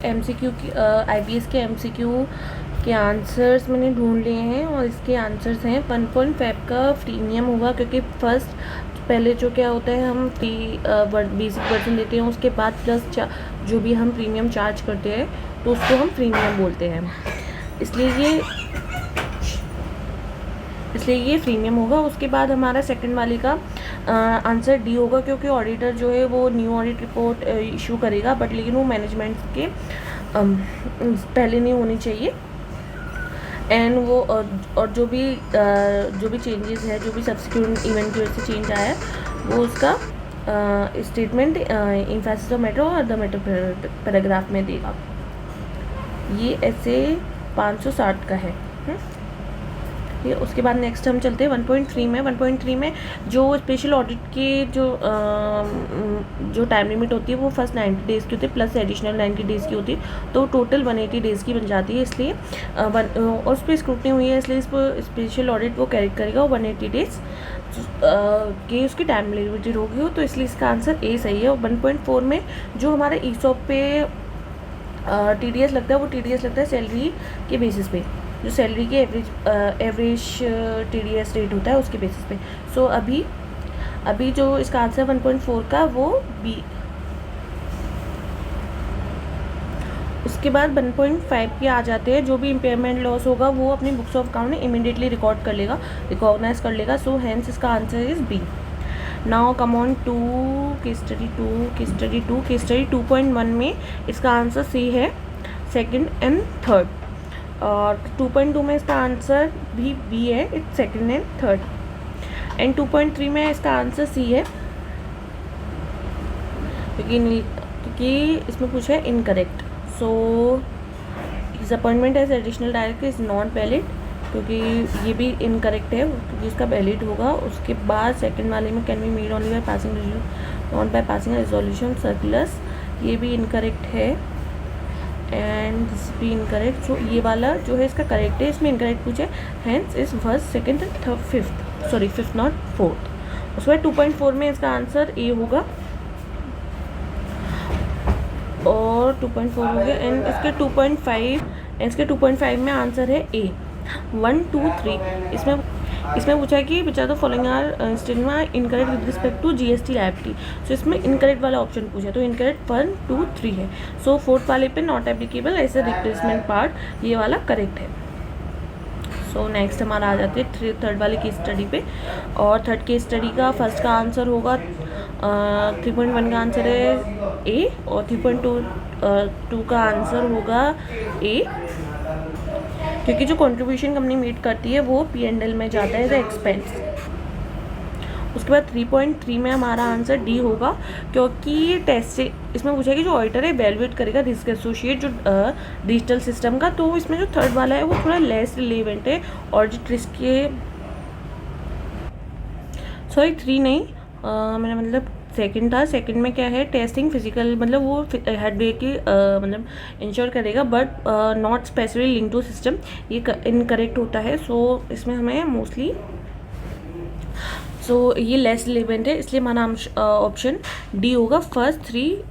MCQ की IBS के MCQ के आंसर्स मैंने ढूंढ लिए हैं और इसके आंसर्स हैं 1.5 का प्रीमियम होगा, क्योंकि फर्स्ट पहले जो क्या होता है हम बेसिक वर्जन देते हैं, उसके बाद प्लस जो भी हम प्रीमियम चार्ज करते हैं तो उसको हम प्रीमियम बोलते हैं, इसलिए ये प्रीमियम होगा। उसके बाद हमारा सेकंड वाले का आंसर डी होगा, क्योंकि ऑडिटर जो है वो न्यू ऑडिट रिपोर्ट इशू करेगा, बट लेकिन वो मैनेजमेंट के पहले नहीं होनी चाहिए। एंड वो और जो भी चेंजेस है, जो भी सब्सिक्वेंट इवेंट की वजह से चेंज आया है, वो उसका स्टेटमेंट एम्फेसिस ऑफ मैटर और द मैटर पैराग्राफ में देगा। ये ऐसे 560 का है। उसके बाद नेक्स्ट हम चलते हैं 1.3 में। 1.3 में जो स्पेशल ऑडिट के जो टाइम लिमिट होती है वो फर्स्ट 90 डेज़ की होती है, प्लस एडिशनल 90 डेज़ की होती है, तो टोटल 180 डेज़ की बन जाती है। इसलिए और उस पर स्क्रूटनी हुई है, इसलिए इस पर स्पेशल ऑडिट वो कैरी करेगा 180 डेज़ की उसकी टाइम लिमिटेड होगी हो, तो इसलिए इसका आंसर ए सही है। और 1.4 में जो हमारा ESOP पे TDS लगता है, वो TDS लगता है सैलरी के बेसिस पे, जो सैलरी के एवरेज TDS रेट होता है उसके बेसिस पे। सो अभी जो इसका आंसर 1.4 का वो बी। उसके बाद 1.5 पे आ जाते हैं। जो भी इम्पेयरमेंट लॉस होगा वो अपनी बुक्स ऑफ अकाउंट में इमीडिएटली रिकॉग्नाइज कर लेगा। सो हैंस इसका answer is B. Now come on to case study 2.1 में इसका आंसर सी है, सेकंड एंड थर्ड। और 2.2 में इसका आंसर भी बी है, it's second and third. And 2.3 में इसका आंसर सी है, क्योंकि इसमें पूछा है incorrect. So his appointment as additional director is not valid, क्योंकि ये भी इनकरेक्ट है, क्योंकि इसका वैलिड होगा। उसके बाद सेकंड वाले में can be made only by passing not by passing resolution circulars, ये भी इनकरेक्ट है। एंड दिस भी इनकरेक्ट। सो ये वाला जो है इसका करेक्ट है, इसमें इनकरेक्ट पूछे, hence is first second third fifth not fourth. उसके बाद 2.4 में इसका आंसर ए होगा और 2.4 हो गया। एंड इसके 2.5 में आंसर है ए 1 2 3। इसमें पूछा है कि which are the following are statement incorrect with respect to GST liability. So इसमें इनकरेक्ट वाला ऑप्शन पूछा है, तो इनकरेक्ट 1 2 3 है। सो फोर्थ वाले पे not applicable as a replacement part, ये वाला करेक्ट है। सो नेक्स्ट हमारा आ जाते हैं थर्ड वाले केस स्टडी पे। और थर्ड केस स्टडी का फर्स्ट का आंसर होगा 3.1 का आंसर है ए, और 3.2 का आंसर होगा ए, क्योंकि जो कंट्रीब्यूशन कंपनी मीट करती है वो P&L में जाता है एज एक्सपेंस। उसके बाद 3.3 में हमारा आंसर डी होगा, क्योंकि टेस्ट इसमें पूछा है कि जो ऑडिटर है वैल्यूएट करेगा रिस्क एसोसिएट जो डिजिटल सिस्टम का, तो इसमें जो थर्ड वाला है वो थोड़ा लेस रिलेवेंट है ऑडिट रिस्क के। सॉरी 3 नहीं, मैंने मतलब सेकंड था। सेकंड में क्या है, टेस्टिंग फिजिकल, मतलब वो हार्डवेयर की मतलब इंश्योर करेगा, but not specifically link to system, ये इनकरेक्ट होता है। सो इसमें हमें मोस्टली ये लेस रिलेवेंट है, इसलिए हमारा ऑप्शन डी होगा। फर्स्ट 3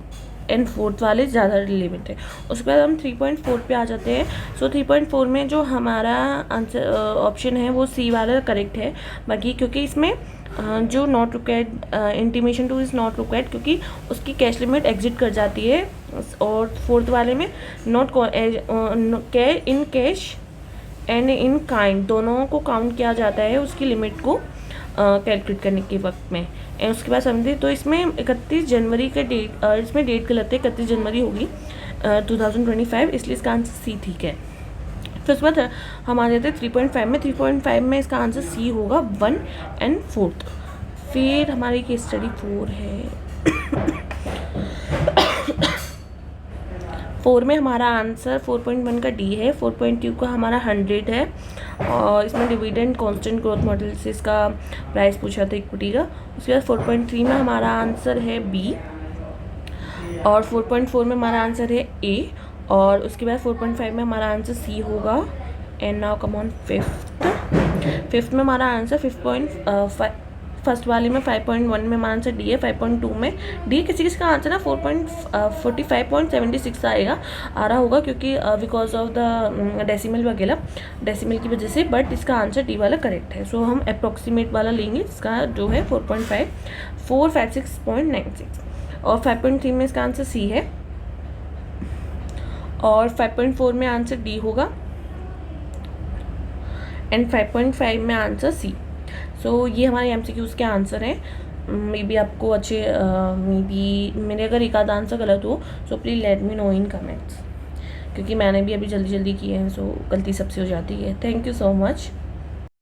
एंड फोर्थ वाले ज़्यादा रिलेवेंट है। उसके बाद हम 3.4 पे आ जाते हैं। सो 3.4 में जो हमारा आंसर ऑप्शन है वो सी वाला करेक्ट है। बाकी क्योंकि इसमें जो not required intimation two is not required, क्योंकि उसकी कैश लिमिट एग्जिट कर जाती है। और फोर्थ वाले में not in cash and in kind दोनों को काउंट किया जाता है उसकी लिमिट को कैलकुलेट करने के वक्त में। एंड उसके बाद समझे, तो इसमें 31 जनवरी का डेट, इसमें डेट गलत है, 31 जनवरी होगी 2025, इसलिए इसका आंसर सी ठीक है। फिर उसके बाद हम आ जाते हैं 3.5 में। 3.5 में इसका आंसर सी होगा 1 एंड 4। फिर हमारी केस स्टडी 4 है। 4 में हमारा आंसर 4.1 का डी है, 4.2 का हमारा 100 है। और इसमें डिविडेंड कांस्टेंट ग्रोथ मॉडल से इसका प्राइस पूछा था इक्विटी का। उसके बाद 4.3 में हमारा आंसर है बी, और 4.4 में हमारा आंसर है ए, और उसके बाद 4.5 में हमारा आंसर सी होगा। And now come on fifth में हमारा आंसर फर्स्ट वाले में 5.1 में हमारा आंसर डी है, 5.2 में डी। किसी किसी का आंसर ना 45.76 आएगा, आ रहा होगा, क्योंकि बिकॉज ऑफ द डेसिमल वगैरह, डेसिमल की वजह से, बट इसका आंसर डी वाला करेक्ट है। सो हम अप्रॉक्सीमेट वाला लेंगे, इसका जो है 456.96, और 5.3 में इसका आंसर सी है, और 5.4 में आंसर डी होगा, एंड 5.5 में आंसर सी। सो ये हमारे MCQs के आंसर हैं। मे बी आपको अच्छे, मे बी मेरे अगर एक आध आंसर गलत हो so please let me know in comments, क्योंकि मैंने भी अभी जल्दी जल्दी किए हैं, सो गलती सबसे हो जाती है। Thank you so much.